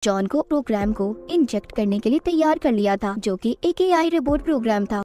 John को programme को inject करने के लिए तैयार कर लिया था, जो कि एक एआई रोबोट प्रोग्राम था।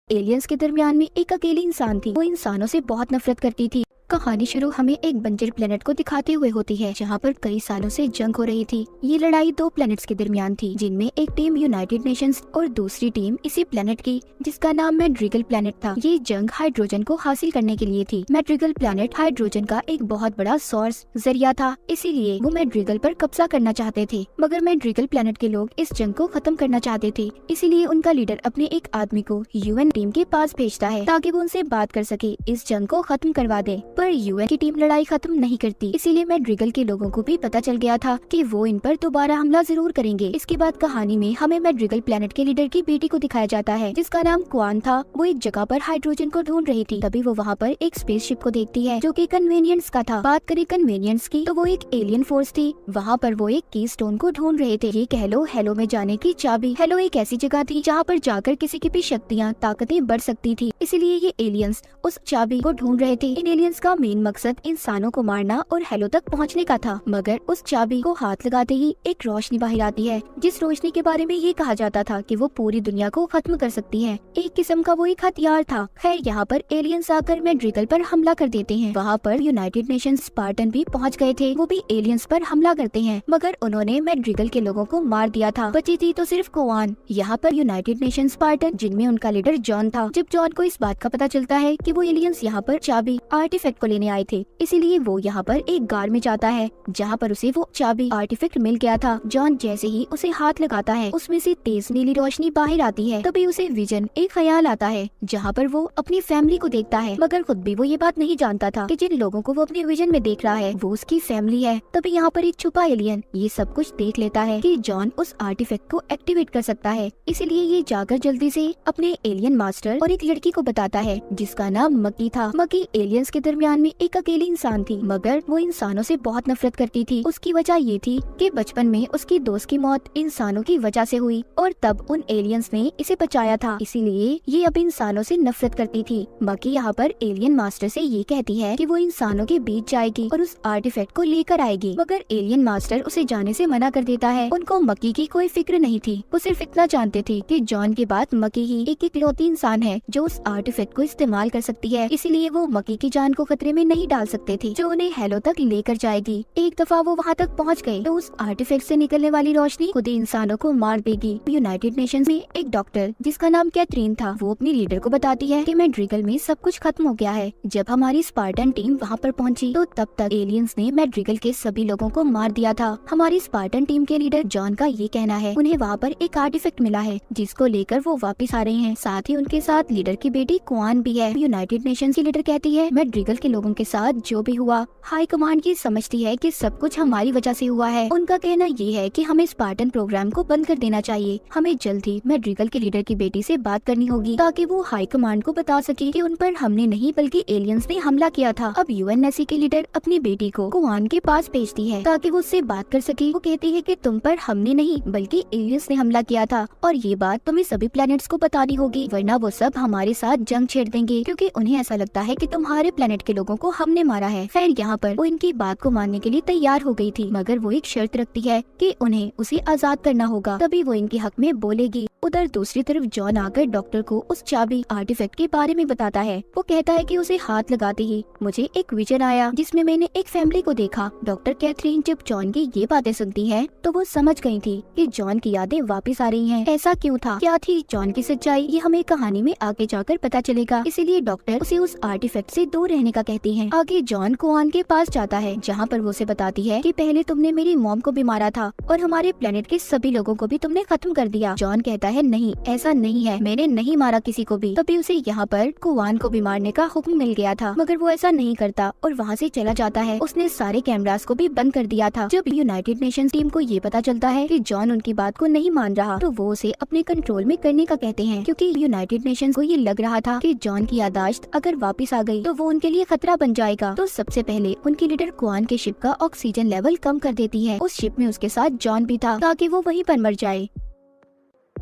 एलियंस के दरमियान में एक अकेली इंसान थी। वो इंसानों से बहुत नफरत करती थी। कहानी शुरू हमें एक बंजर प्लेनेट को दिखाते हुए होती है, जहाँ पर कई सालों से जंग हो रही थी। ये लड़ाई दो प्लेनेट्स के दरमियान थी, जिनमें एक टीम यूनाइटेड नेशंस और दूसरी टीम इसी प्लेनेट की, जिसका नाम मैड्रिगल प्लेनेट था। ये जंग हाइड्रोजन को हासिल करने के लिए थी। मैड्रिगल प्लेनेट हाइड्रोजन का एक बहुत बड़ा सोर्स जरिया था, इसीलिए वो मैड्रिगल पर कब्जा करना चाहते थे। मगर मैड्रिगल प्लेनेट के लोग इस जंग को खत्म करना चाहते थे, इसीलिए उनका लीडर अपने एक आदमी को यूएन टीम के पास भेजता है, ताकि वो उनसे बात कर सके, इस जंग को खत्म करवा दे। पर यूएन की टीम लड़ाई खत्म नहीं करती, इसीलिए मैड्रिगल के लोगों को भी पता चल गया था कि वो इन पर दोबारा हमला जरूर करेंगे। इसके बाद कहानी में हमें मैड्रिगल प्लेनेट के लीडर की बेटी को दिखाया जाता है, जिसका नाम क्वान था। वो एक जगह पर हाइड्रोजन को ढूंढ रही थी। तभी वो वहाँ पर एक स्पेसशिप को देखती है, जो कि कन्वेनियंस का था। बात करें कन्वेनियंस की, तो वो एक एलियन फोर्स थी। वहाँ पर वो एक की स्टोन को ढूंढ रहे थे। ये कह लो हेलो में जाने की चाबी। हेलो एक ऐसी जगह थी जहाँ पर जाकर किसी की भी शक्तियाँ ताकतें बढ़ सकती थी, इसीलिए ये एलियंस उस चाबी को ढूंढ रहे थे। इन एलियंस का मेन मकसद इंसानों को मारना और हेलो तक पहुंचने का था। मगर उस चाबी को हाथ लगाते ही एक रोशनी बाहर आती है, जिस रोशनी के बारे में ये कहा जाता था कि वो पूरी दुनिया को खत्म कर सकती है। एक किस्म का वो एक हथियार था। खैर यहाँ पर एलियंस आकर मैड्रिगल पर हमला कर देते हैं। वहाँ पर यूनाइटेड नेशंस स्पार्टन भी पहुँच गए थे। वो भी एलियंस पर हमला करते हैं, मगर उन्होंने मैड्रिगल के लोगों को मार दिया था। बची थी तो सिर्फ कोआन। यहाँ पर यूनाइटेड नेशन स्पार्टन, जिनमें उनका लीडर जॉन था। जब जॉन को इस बात का पता चलता है कि वो एलियंस यहाँ पर चाबी आर्टिफैक्ट को लेने आए थे, इसीलिए वो यहाँ पर एक गार में जाता है, जहाँ पर उसे वो चाबी आर्टिफैक्ट मिल गया था। जॉन जैसे ही उसे हाथ लगाता है, उसमें से तेज नीली रोशनी बाहर आती है। तभी उसे विजन एक ख्याल आता है, जहाँ पर वो अपनी फैमिली को देखता है, मगर खुद भी वो ये बात नहीं जानता था कि जिन लोगों को वो अपने विजन में देख रहा है वो उसकी फैमिली है। तभी यहाँ पर एक छुपा एलियन ये सब कुछ देख लेता है कि जॉन उस आर्टिफैक्ट को एक्टिवेट कर सकता है, इसलिए ये जाकर जल्दी से अपने एलियन मास्टर और एक लड़की को बताता है, जिसका नाम मकी था। मकी एलियंस के दरमियान में एक अकेली इंसान थी, मगर वो इंसानों से बहुत नफरत करती थी। उसकी वजह ये थी कि बचपन में उसकी दोस्त की मौत इंसानों की वजह से हुई, और तब उन एलियंस ने इसे बचाया था, इसीलिए ये अब इंसानों से नफरत करती थी। मकी यहाँ पर एलियन मास्टर से ये कहती है कि वो इंसानों के बीच जाएगी और उस आर्टिफैक्ट को लेकर आएगी, मगर एलियन मास्टर उसे जाने से मना कर देता है। उनको मकी की कोई फिक्र नहीं थी। वो सिर्फ इतना जानते थे कि जॉन के बाद मकी ही एक इकलौती इंसान है जो उस आर्टिफैक्ट को इस्तेमाल कर सकती है, इसीलिए वो मकी की जान को खतरे में नहीं डाल सकते थे, जो उन्हें हेलो तक लेकर जाएगी। एक दफा वो वहाँ तक पहुँच गए तो उस आर्टिफैक्ट से निकलने वाली रोशनी खुद ही इंसानों को मार देगी। यूनाइटेड नेशंस में एक डॉक्टर, जिसका नाम कैथरीन था, वो अपनी लीडर को बताती है कि मैड्रिगल में सब कुछ खत्म हो गया है। जब हमारी स्पार्टन टीम वहाँ पर पहुँची तो तब तक एलियंस ने मैड्रिगल के सभी लोगों को मार दिया था। हमारी स्पार्टन टीम के लीडर जॉन का ये कहना है उन्हें वहाँ पर एक आर्टिफैक्ट मिला है, जिसको लेकर वो वापस आ रहे हैं। साथ ही उनके साथ लीडर की बेटी क्वान भी है। यूनाइटेड नेशंस की लीडर कहती है मैड्रिगल के लोगों के साथ जो भी हुआ, हाई कमांड ये समझती है कि सब कुछ हमारी वजह से हुआ है। उनका कहना ये है कि हमें स्पार्टन प्रोग्राम को बंद कर देना चाहिए। हमें जल्द ही मैड्रिगल के लीडर की बेटी से बात करनी होगी, ताकि वो हाई कमांड को बता सके कि उन पर हमने नहीं बल्कि एलियंस ने हमला किया था। अब यूएनएससी की लीडर अपनी बेटी को कुआन के पास भेजती है, ताकि वो उससे बात कर सके। वो कहती है कि तुम पर हमने नहीं बल्कि एलियंस ने हमला किया था, और ये बात तुम्हें सभी प्लैनेट्स को बतानी होगी, वरना वो सब हमारे साथ जंग छेड़ देंगे, क्योंकि उन्हें ऐसा लगता है कि तुम्हारे प्लेनेट के लोगों को हमने मारा है। खैर यहाँ पर वो इनकी बात को मानने के लिए तैयार हो गई थी, मगर वो एक शर्त रखती है कि उन्हें उसे आजाद करना होगा, तभी वो इनके हक में बोलेगी। उधर दूसरी तरफ जॉन आकर डॉक्टर को उस चाबी आर्टिफैक्ट के बारे में बताता है। वो कहता है कि उसे हाथ लगाते ही मुझे एक विजन आया, जिसमें मैंने एक फैमिली को देखा। डॉक्टर कैथरीन जब जॉन की ये बातें सुनती है तो वो समझ गई थी कि जॉन की यादें वापस आ रही हैं। ऐसा क्यों था, क्या थी जॉन की सच्चाई, ये हमें कहानी में आगे जाकर पता चलेगा। इसीलिए डॉक्टर उसे उस आर्टिफैक्ट से दूर रहने का कहती है। आगे जॉन कोआन के पास जाता है, जहाँ पर वो उसे बताती है कि पहले तुमने मेरी मॉम को भी मारा था और हमारे प्लेनेट के सभी लोगों को भी तुमने खत्म कर दिया। जॉन कहता है नहीं, ऐसा नहीं है, मैंने नहीं मारा किसी को भी। तभी उसे यहाँ पर कोआन को भी मारने का हुक्म मिल गया था, मगर वो ऐसा नहीं करता और वहाँ से चला जाता है। उसने सारे कैमरास को भी बंद कर दिया था। जब यूनाइटेड नेशंस टीम को ये पता चलता है कि जॉन उनकी बात को नहीं मान रहा, तो वो उसे अपने कंट्रोल में करने का कहते हैं, क्योंकि यूनाइटेड नेशंस को ये लग रहा था कि जॉन की याददाश्त अगर वापस आ गई तो वो उनके लिए खतरा बन जाएगा। तो सबसे पहले उनकी लीडर क्वान के शिप का ऑक्सीजन लेवल कम कर देती है। उस शिप में उसके साथ जॉन भी था, ताकि वो वहीं पर मर जाए।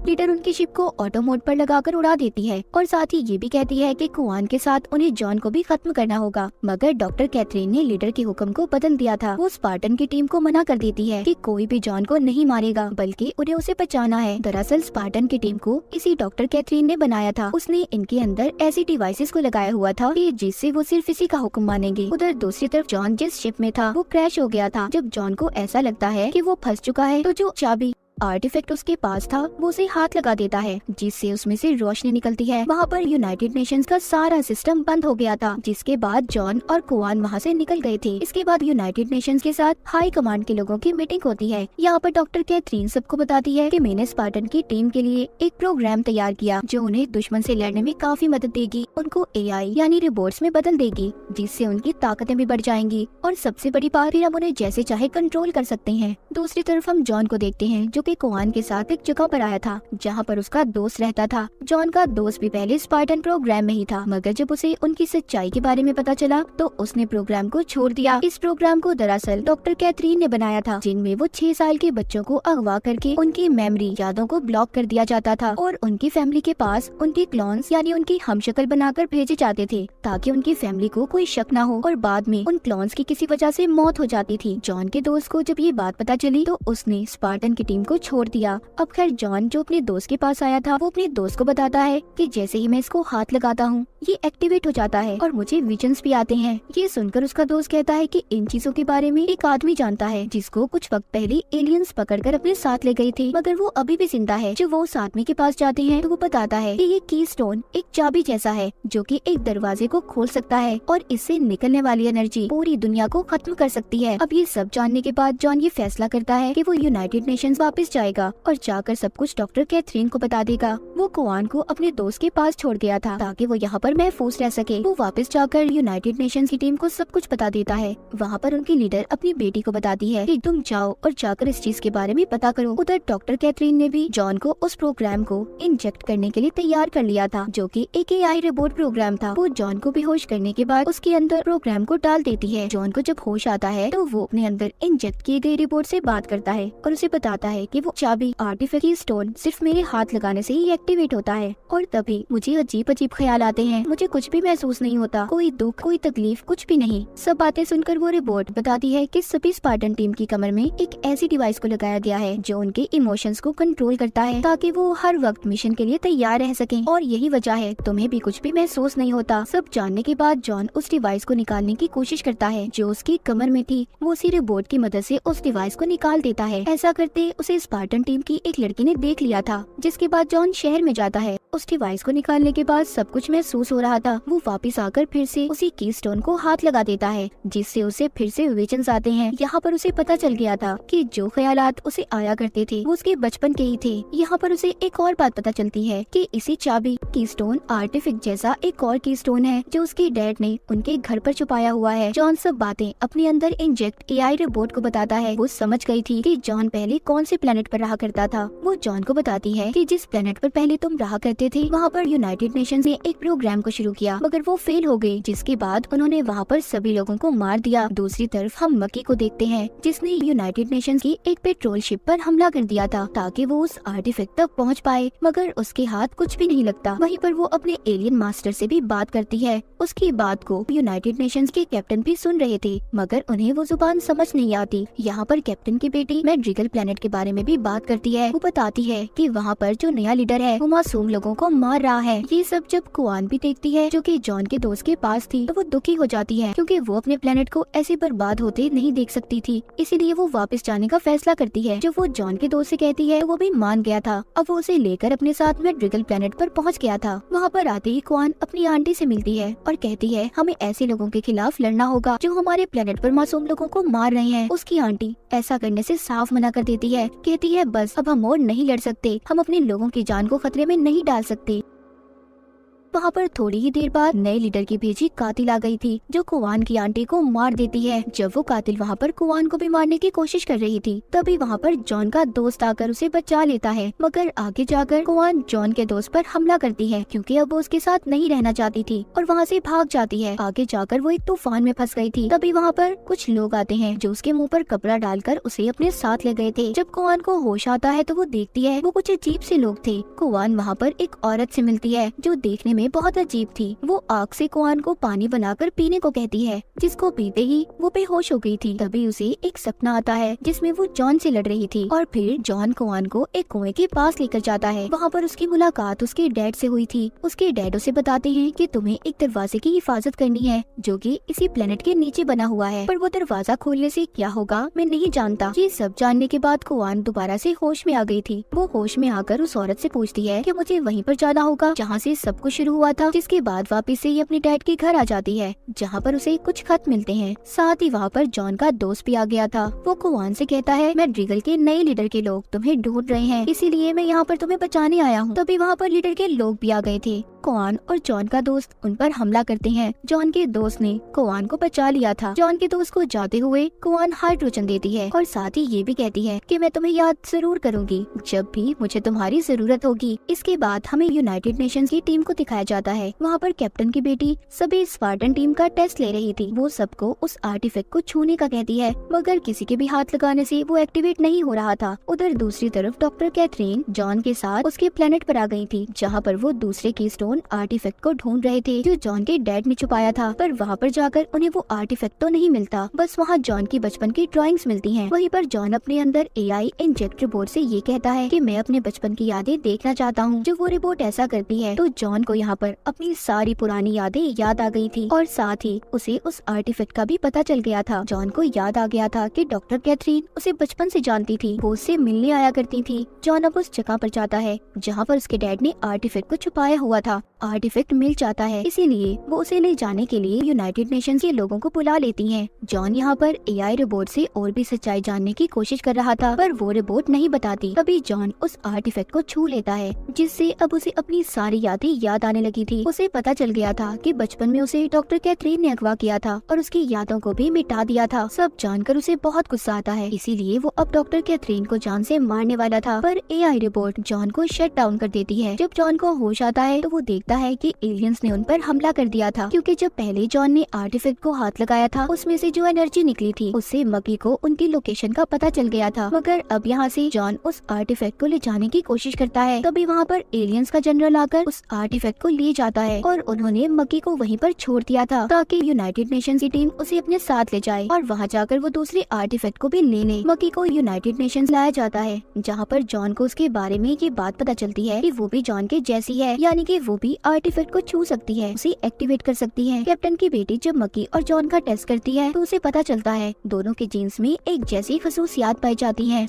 लीडर उनकी शिप को ऑटो मोड पर लगाकर उड़ा देती है और साथ ही ये भी कहती है कि कुआन के साथ उन्हें जॉन को भी खत्म करना होगा। मगर डॉक्टर कैथरीन ने लीडर के हुक्म को बदल दिया था। वो स्पार्टन की टीम को मना कर देती है कि कोई भी जॉन को नहीं मारेगा, बल्कि उन्हें उसे बचाना है। दरअसल स्पार्टन की टीम को इसी डॉक्टर कैथरीन ने बनाया था। उसने इनके अंदर ऐसी डिवाइसेस को लगाया हुआ था कि जिससे वो सिर्फ इसी का हुक्म मानेंगे। उधर दूसरी तरफ जॉन जिस शिप में था वो क्रैश हो गया था। जब जॉन को ऐसा लगता है कि वो फंस चुका है तो जो चाबी आर्टिफैक्ट उसके पास था वो उसे हाथ लगा देता है, जिससे उसमें से रोशनी निकलती है। वहाँ पर यूनाइटेड नेशंस का सारा सिस्टम बंद हो गया था, जिसके बाद जॉन और कुआन वहाँ से निकल गए थे। इसके बाद यूनाइटेड नेशंस के साथ हाई कमांड के लोगों की मीटिंग होती है। यहाँ पर डॉक्टर कैथरीन सबको बताती है कि मैंने स्पार्टन की टीम के लिए एक प्रोग्राम तैयार किया जो उन्हें दुश्मन से लड़ने में काफी मदद देगी। उनको AI यानी रोबोट्स में बदल देगी, जिससे उनकी ताकतें भी बढ़ जाएंगी और सबसे बड़ी बात, फिर हम उन्हें जैसे चाहे कंट्रोल कर सकते हैं। दूसरी तरफ हम जॉन को देखते हैं जो कि कुआन के साथ एक जगह पर आया था जहाँ पर उसका दोस्त रहता था। जॉन का दोस्त भी पहले स्पार्टन प्रोग्राम में ही था, मगर जब उसे उनकी सच्चाई के बारे में पता चला तो उसने प्रोग्राम को छोड़ दिया। इस प्रोग्राम को दरअसल डॉक्टर कैथरीन ने बनाया था, जिनमें वो 6 साल के बच्चों को अगवा करके उनकी मेमोरी यादों को ब्लॉक कर दिया जाता था और उनकी फैमिली के पास उनके क्लोन्स यानी उनकी हमशक्ल बनाकर भेजे जाते थे, ताकि उनकी फैमिली को कोई शक न हो और बाद में उन क्लोन्स की किसी वजह से मौत हो जाती थी। जॉन के दोस्त को जब ये बात पता चली तो उसने स्पार्टन की टीम को छोड़ दिया। अब खैर जॉन जो अपने दोस्त के पास आया था वो अपने दोस्त को बताता है कि जैसे ही मैं इसको हाथ लगाता हूँ ये एक्टिवेट हो जाता है और मुझे विजन्स भी आते हैं। ये सुनकर उसका दोस्त कहता है कि इन चीजों के बारे में एक आदमी जानता है जिसको कुछ वक्त पहले एलियंस पकड़कर अपने साथ ले गए थे, मगर वो अभी भी जिंदा है। जब वो उस आदमी के पास जाते हैं तो वो बताता है कि ये की स्टोन एक चाबी जैसा है जो कि एक दरवाजे को खोल सकता है और इससे निकलने वाली एनर्जी पूरी दुनिया को खत्म कर सकती है। अब ये सब जानने के बाद जॉन ये फैसला करता है कि वो यूनाइटेड नेशंस वापस जाएगा और जाकर सब कुछ डॉक्टर कैथरीन को बता देगा। वो कुआन को अपने दोस्त के पास छोड़ गया था ताकि वो यहाँ पर महफूज रह सके। वो वापस जाकर यूनाइटेड नेशंस की टीम को सब कुछ बता देता है। वहाँ पर उनकी लीडर अपनी बेटी को बताती है कि तुम जाओ और जाकर इस चीज के बारे में पता करो। उधर डॉक्टर कैथरीन ने भी जॉन को उस प्रोग्राम को इंजेक्ट करने के लिए तैयार कर लिया था, जो कि एक AI रोबोट प्रोग्राम था। वो जॉन को बेहोश करने के बाद उसके अंदर प्रोग्राम को डाल देती है। जॉन को जब होश आता है तो वो अपने अंदर इंजेक्ट किए गए रोबोट से बात करता है और उसे बताता है कि वो चाबी आर्टिफैक्ट स्टोन सिर्फ मेरे हाथ लगाने से ही एक्टिवेट होता है और तभी मुझे अजीब अजीब ख्याल आते हैं। मुझे कुछ भी महसूस नहीं होता, कोई दुख कोई तकलीफ कुछ भी नहीं। सब बातें सुनकर वो रोबोट बताती है कि सभी स्पार्टन टीम की कमर में एक ऐसी डिवाइस को लगाया गया है जो उनके इमोशंस को कंट्रोल करता है ताकि वो हर वक्त मिशन के लिए तैयार रह सकें और यही वजह है तुम्हें भी कुछ भी महसूस नहीं होता। सब जानने के बाद जॉन उस डिवाइस को निकालने की कोशिश करता है जो उसकी कमर में थी। वो उसी रोबोट की मदद से उस डिवाइस को निकाल देता है। ऐसा करते उसे स्पार्टन टीम की एक लड़की ने देख लिया था, जिसके बाद जॉन शहर में जाता है। उस डिवाइस को निकालने के बाद सब कुछ महसूस हो रहा था। वो वापस आकर फिर से उसी की स्टोन को हाथ लगा देता है, जिससे उसे फिर से विजन्स आते हैं। यहाँ पर उसे पता चल गया था कि जो ख्यालात उसे आया करते थे वो उसके बचपन के ही थे। यहाँ पर उसे एक और बात पता चलती है कि इसी चाबी की स्टोन आर्टिफैक्ट जैसा एक और की स्टोन है जो उसके डैड ने उनके घर पर छुपाया हुआ है। जॉन सब बातें अपने अंदर इंजेक्ट AI रोबोट को बताता है। वो समझ गई थी कि जॉन पहले कौन से प्लेनेट पर रहा करता था। वो जॉन को बताती है कि जिस प्लेनेट पर पहले तुम रहा करते थे वहाँ पर यूनाइटेड नेशंस ने एक प्रोग्राम को शुरू किया, मगर वो फेल हो गई, जिसके बाद उन्होंने वहाँ पर सभी लोगों को मार दिया। दूसरी तरफ हम मक्की को देखते हैं जिसने यूनाइटेड नेशंस की एक पेट्रोल शिप पर हमला कर दिया था ताकि वो उस आर्टिफैक्ट तक पहुँच पाए, मगर उसके हाथ कुछ भी नहीं लगता। वहीं पर वो अपने एलियन मास्टर से भी बात करती है। उसकी बात को यूनाइटेड नेशंस के कैप्टन भी सुन रहे थे, मगर उन्हें वो जुबान समझ नहीं आती। यहाँ पर कैप्टन की बेटी मैड्रिगल प्लेनेट के बारे में भी बात करती है। वो बताती है कि वहाँ पर जो नया लीडर है वो मासूम लोगों को मार रहा है। ये सब जब कुआन भी देखती है जो कि जॉन के दोस्त के पास थी तो वो दुखी हो जाती है, क्योंकि वो अपने प्लेनेट को ऐसे बर्बाद होते नहीं देख सकती थी। इसीलिए वो वापस जाने का फैसला करती है। जो वो जॉन के दोस्त से कहती है वो भी मान गया था। अब वो उसे लेकर अपने साथ मैड्रिगल प्लेनेट पर पहुँच गया था। वहाँ पर आते ही कुआन अपनी आंटी से मिलती है और कहती है हमें ऐसे लोगों के खिलाफ लड़ना होगा जो हमारे प्लेनेट पर मासूम लोगों को मार रहे हैं। उसकी आंटी ऐसा करने से साफ मना कर देती है, कहती है बस अब हम और नहीं लड़ सकते, हम अपने लोगों की जान को खतरे में नहीं डाल सकते। वहाँ पर थोड़ी ही देर बाद नए लीडर की भेजी कातिल आ गई थी, जो कुवान की आंटी को मार देती है। जब वो कातिल वहाँ पर कुवान को भी मारने की कोशिश कर रही थी, तभी वहाँ पर जॉन का दोस्त आकर उसे बचा लेता है। मगर आगे जाकर कुवान जॉन के दोस्त पर हमला करती है, क्योंकि अब वो उसके साथ नहीं रहना चाहती थी और वहाँ से भाग जाती है। आगे जाकर वो एक तूफान में फंस गई थी। तभी वहाँ पर कुछ लोग आते हैं, जो उसके मुँह पर कपड़ा डालकर उसे अपने साथ ले गए थे। जब कुवान को होश आता है तो वो देखती है वो कुछ अजीब से लोग थे। कुवान वहाँ पर एक औरत से मिलती है, जो देखने में बहुत अजीब थी। वो आग से कुवान को पानी बनाकर पीने को कहती है, जिसको पीते ही वो बेहोश हो गई थी। तभी उसे एक सपना आता है, जिसमें वो जॉन से लड़ रही थी और फिर जॉन कुवान को एक कुएं के पास लेकर जाता है। वहाँ पर उसकी मुलाकात उसके डैड से हुई थी। उसके डैड उसे बताते हैं कि तुम्हें एक दरवाजे की हिफाजत करनी है, जो कि इसी प्लेनेट के नीचे बना हुआ है, पर वो दरवाजा खोलने से क्या होगा मैं नहीं जानता। ये सब जानने के बाद कुवान दोबारा से होश में आ गई थी। वो होश में आकर उस औरत से पूछती है कि मुझे वहीं पर जाना होगा जहाँ से सब कुछ शुरू हुआ था। जिसके बाद वापस से ये अपने डैड के घर आ जाती है, जहाँ पर उसे कुछ खत मिलते हैं। साथ ही वहाँ पर जॉन का दोस्त भी आ गया था। वो कुवान से कहता है, मैं ड्रिगल के नए लीडर के लोग तुम्हें ढूंढ रहे हैं, इसीलिए मैं यहाँ पर तुम्हें बचाने आया हूँ। तभी वहाँ पर लीडर के लोग भी आ गए थे। कुवान और जॉन का दोस्त उन पर हमला करते हैं। जॉन के दोस्त ने कुवान को बचा लिया था। जॉन के दोस्त को जाते हुए कुवान हाइड्रोजन देती है और साथ ही ये भी कहती है कि मैं तुम्हें याद जरूर करूंगी जब भी मुझे तुम्हारी जरूरत होगी। इसके बाद हमें यूनाइटेड नेशंस की टीम को दिखाया जाता है। वहाँ पर कैप्टन की बेटी सभी स्पार्टन टीम का टेस्ट ले रही थी। वो सबको उस आर्टिफैक्ट को छूने का कहती है, मगर किसी के भी हाथ लगाने से वो एक्टिवेट नहीं हो रहा था। उधर दूसरी तरफ डॉक्टर कैथरीन जॉन के साथ उसके प्लेनेट पर आ गई थी, जहाँ पर वो दूसरे कीस्टोन आर्टिफैक्ट को ढूंढ रहे थे, जो जॉन के डैड ने छुपाया था। पर वहाँ पर जाकर उन्हें वो आर्टिफैक्ट तो नहीं मिलता, बस वहाँ जॉन की बचपन की ड्राइंग्स मिलती हैं। वहीं पर जॉन अपने अंदर एआई इंजेक्ट रिपोर्ट से ये कहता है कि मैं अपने बचपन की यादें देखना चाहता हूँ। जब वो रिपोर्ट ऐसा करती है तो जॉन को यहाँ पर अपनी सारी पुरानी यादें याद आ गई थी और साथ ही उसे उस आर्टिफैक्ट का भी पता चल गया था। जॉन को याद आ गया था कि डॉक्टर कैथरीन उसे बचपन से जानती थी, वो उससे मिलने आया करती थी। जॉन अब उस जगह पर जाता है जहाँ पर उसके डैड ने आर्टिफैक्ट को छुपाया हुआ था। आर्टिफैक्ट मिल जाता है, इसीलिए वो उसे ले जाने के लिए यूनाइटेड नेशंस के लोगों को बुला लेती हैं। जॉन यहाँ पर एआई रोबोट से और भी सच्चाई जानने की कोशिश कर रहा था, पर वो रोबोट नहीं बताती। तभी जॉन उस आर्टिफैक्ट को छू लेता है, जिससे अब उसे अपनी सारी यादें याद आने लगी थी। उसे पता चल गया था कि बचपन में उसे डॉक्टर कैथरीन ने अगवा किया था और उसकी यादों को भी मिटा दिया था। सब जानकर उसे बहुत गुस्सा आता है, इसीलिए वो अब डॉक्टर कैथरीन को जान से मारने वाला था, पर एआई रोबोट जॉन को शट डाउन कर देती है। जब जॉन को होश आता है तो वो देखता है कि एलियंस ने उन पर हमला कर दिया था, क्योंकि जब पहले जॉन ने आर्टिफैक्ट को हाथ लगाया था उसमें से जो एनर्जी निकली थी उससे मकी को उनकी लोकेशन का पता चल गया था। मगर अब यहाँ से जॉन उस आर्टिफैक्ट को ले जाने की कोशिश करता है। तभी वहाँ पर एलियंस का जनरल आकर उस आर्टिफैक्ट को ले जाता है और उन्होंने मकी को वहीं पर छोड़ दिया था, ताकि यूनाइटेड नेशंस की टीम उसे अपने साथ ले जाए और वहाँ जाकर वो दूसरे आर्टिफैक्ट को भी ले ले। मकी को यूनाइटेड नेशंस लाया जाता है, जहाँ पर जॉन को उसके बारे में ये बात पता चलती है कि वो भी जॉन के जैसी है, यानी कि वो भी आर्टिफैक्ट को छू सकती है, उसे एक्टिवेट कर सकती है। कैप्टन की बेटी जब मकी और जॉन का टेस्ट करती है तो उसे पता चलता है दोनों के जीन्स में एक जैसी खसूसियात पाई जाती हैं।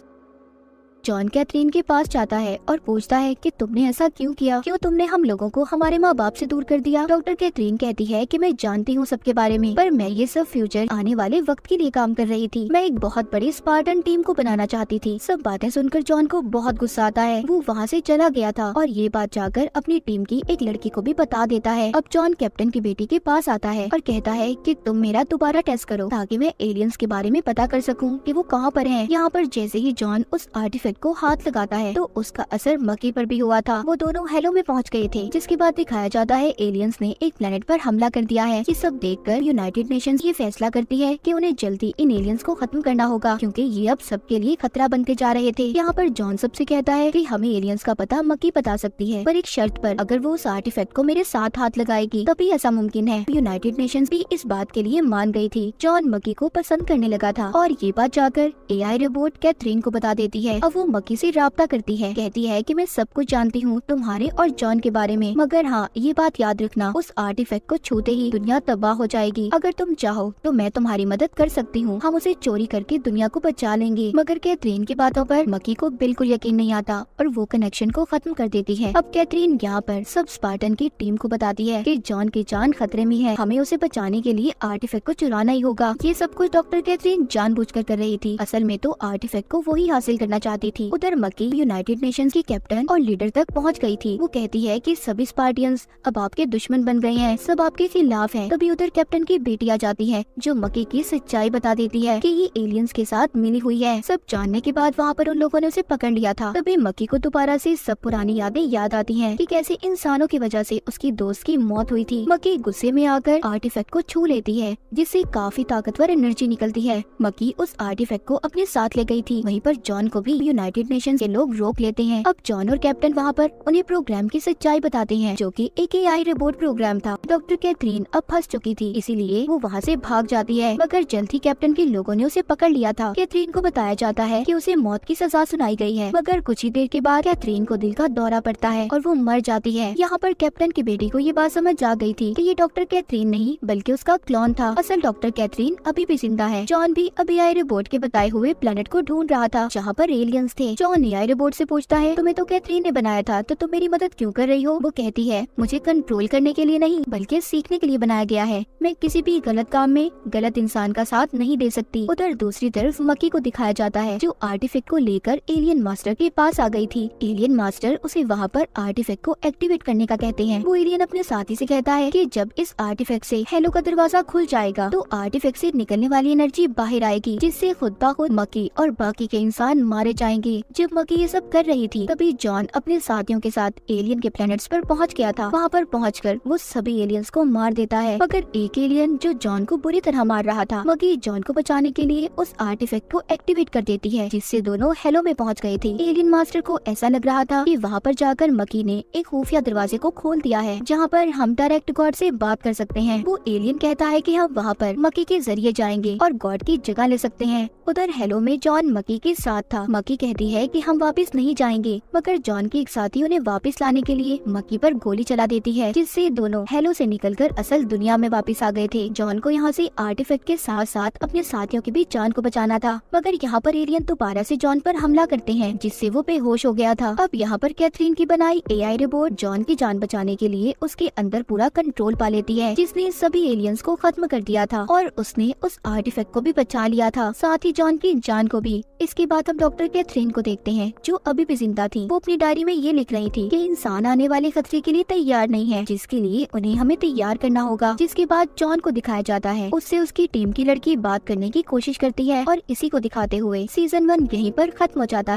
जॉन कैथरीन के पास जाता है और पूछता है कि तुमने ऐसा क्यों किया, क्यों तुमने हम लोगों को हमारे माँ बाप से दूर कर दिया। डॉक्टर कैथरीन कहती है कि मैं जानती हूँ सबके बारे में, पर मैं ये सब फ्यूचर आने वाले वक्त के लिए काम कर रही थी। मैं एक बहुत बड़ी स्पार्टन टीम को बनाना चाहती थी। सब बातें सुनकर जॉन को बहुत गुस्सा आता है। वो वहाँ से चला गया था और ये बात जाकर अपनी टीम की एक लड़की को भी बता देता है। अब जॉन कैप्टन की बेटी के पास आता है और कहता है कि तुम मेरा दोबारा टेस्ट करो, ताकि मैं एलियंस के बारे में पता कर सकूँ कि वो कहाँ पर है। यहाँ पर जैसे ही जॉन उस आर्टिफैक्ट को हाथ लगाता है तो उसका असर मकी पर भी हुआ था। वो दोनों हेलो में पहुंच गए थे, जिसके बाद दिखाया जाता है एलियंस ने एक प्लेनेट पर हमला कर दिया है। ये सब देखकर यूनाइटेड नेशंस ये फैसला करती है कि उन्हें जल्दी इन एलियंस को खत्म करना होगा, क्योंकि ये अब सबके लिए खतरा बनते जा रहे थे। यहाँ पर जॉन सबसे कहता है कि हमें एलियंस का पता मकी बता सकती है, पर एक शर्त पर, अगर वो उस आर्टिफैक्ट को मेरे साथ हाथ लगाएगी तभी ऐसा मुमकिन है। यूनाइटेड नेशंस भी इस बात के लिए मान गई थी। जॉन मकी को पसंद करने लगा था और ये बात जाकर एआई रोबोट कैथरीन को बता देती है। अब वो मकी से राब्ता करती है, कहती है कि मैं सब कुछ जानती हूँ तुम्हारे और जॉन के बारे में, मगर हाँ ये बात याद रखना, उस आर्टिफैक्ट को छूते ही दुनिया तबाह हो जाएगी। अगर तुम चाहो तो मैं तुम्हारी मदद कर सकती हूँ, हम उसे चोरी करके दुनिया को बचा लेंगे। मगर कैथरीन की बातों पर मकी को बिल्कुल यकीन नहीं आता और वो कनेक्शन को खत्म कर देती है। अब कैथरीन यहाँ पर सब स्पार्टन की टीम को बताती है कि जॉन की जान खतरे में है, हमें उसे बचाने के लिए आर्टिफैक्ट को चुराना ही होगा। ये सब कुछ डॉक्टर कैथरीन जानबूझकर कर रही थी, असल में तो आर्टिफैक्ट को वो ही हासिल करना चाहती थी। उधर मक्की यूनाइटेड नेशंस की कैप्टन और लीडर तक पहुंच गई थी। वो कहती है कि सभी स्पार्टियंस अब आपके दुश्मन बन गए हैं, सब आपके खिलाफ हैं। तभी उधर कैप्टन की बेटी आ जाती है जो मक्की की सच्चाई बता देती है कि ये एलियंस के साथ मिली हुई है। सब जानने के बाद वहाँ पर उन लोगों ने उसे पकड़ लिया था। तभी मक्की को दोबारा से सब पुरानी यादें याद आती हैं कि कैसे इंसानों की वजह से उसकी दोस्त की मौत हुई थी। मक्की गुस्से में आकर आर्टिफैक्ट को छू लेती है जिससे काफी ताकतवर एनर्जी निकलती है। मक्की उस आर्टिफैक्ट को अपने साथ ले गई थी। वहीं पर जॉन को भी यूनाइटेड नेशंस के लोग रोक लेते हैं। अब जॉन और कैप्टन वहाँ पर उन्हें प्रोग्राम की सच्चाई बताते हैं जो कि एक AI रोबोट प्रोग्राम था। डॉक्टर कैथरीन अब फंस चुकी थी, इसीलिए वो वहाँ से भाग जाती है, मगर जल्द ही कैप्टन के लोगों ने उसे पकड़ लिया था। कैथरीन को बताया जाता है कि उसे मौत की सजा सुनाई गई है, मगर कुछ ही देर के बाद कैथरीन को दिल का दौरा पड़ता है और वो मर जाती है। यहाँ पर कैप्टन की बेटी को ये बात समझ आ गई थी कि ये डॉक्टर कैथरीन नहीं बल्कि उसका क्लोन था। असल डॉक्टर कैथरीन अभी भी जिंदा है। जॉन भी अब AI रोबोट के बताए हुए प्लेनेट को ढूंढ रहा था जहाँ पर एलियंस थे। जॉन AI रोबोट से पूछता है, तुम्हें तो कैथरीन ने बनाया था, तो तुम मेरी मदद क्यों कर रही हो? वो कहती है, मुझे कंट्रोल करने के लिए नहीं बल्कि सीखने के लिए बनाया गया है। मैं किसी भी गलत काम में गलत इंसान का साथ नहीं दे सकती। उधर दूसरी तरफ मक्की को दिखाया जाता है जो आर्टिफैक्ट को लेकर एलियन मास्टर के पास आ गई थी। एलियन मास्टर उसे वहाँ पर आर्टिफैक्ट को एक्टिवेट करने का कहते हैं। वो एलियन अपने साथी से कहता है कि जब इस आर्टिफैक्ट से हेलो का दरवाजा खुल जाएगा तो आर्टिफैक्ट से निकलने वाली एनर्जी बाहर आएगी जिससे खुद ब खुद मक्की और बाकी के इंसान मारे जाएंगे। जब मक्की ये सब कर रही थी तभी जॉन अपने साथियों के साथ एलियन के प्लैनेट्स पर पहुंच गया था। वहाँ पर पहुंचकर वो सभी एलियंस को मार देता है, मगर एक एलियन जो जॉन को बुरी तरह मार रहा था। मक्की जॉन को बचाने के लिए उस आर्टिफैक्ट को एक्टिवेट कर देती है जिससे दोनों हेलो में पहुंच गए थे। एलियन मास्टर को ऐसा लग रहा था कि वहाँ पर जाकर मक्की ने एक खुफिया दरवाजे को खोल दिया है जहाँ पर हम डायरेक्ट गॉड से बात कर सकते हैं। वो एलियन कहता है कि हम वहाँ पर मक्की के जरिए जाएंगे और गॉड की जगह ले सकते हैं। उधर हेलो में जॉन मक्की के साथ था। मक्की कहती है कि हम वापस नहीं जाएंगे, मगर जॉन की एक साथी उन्हें वापस लाने के लिए मक्की पर गोली चला देती है जिससे दोनों हेलो से निकलकर असल दुनिया में वापस आ गए थे। जॉन को यहाँ से आर्टिफैक्ट के साथ साथ अपने साथियों की भी जान को बचाना था, मगर यहाँ पर एलियन दोबारा से जॉन पर हमला करते हैं जिससे वो बेहोश हो गया था। अब यहाँ पर कैथरीन की बनाई AI रोबोट जॉन की जान बचाने के लिए उसके अंदर पूरा कंट्रोल पा लेती है जिसने सभी एलियंस को खत्म कर दिया था और उसने उस आर्टिफैक्ट को भी बचा लिया था, साथ ही जॉन की जान को भी। इसके बाद हम डॉक्टर कैथरीन को देखते हैं जो अभी भी जिंदा थी। वो अपनी डायरी में ये लिख रही थी कि इंसान आने वाले खतरे के लिए तैयार नहीं है, जिसके लिए उन्हें हमें तैयार करना होगा। जिसके बाद जॉन को दिखाया जाता है, उससे उसकी टीम की लड़की बात करने की कोशिश करती है और इसी को दिखाते हुए सीजन 1 यहीं पर खत्म हो जाता है।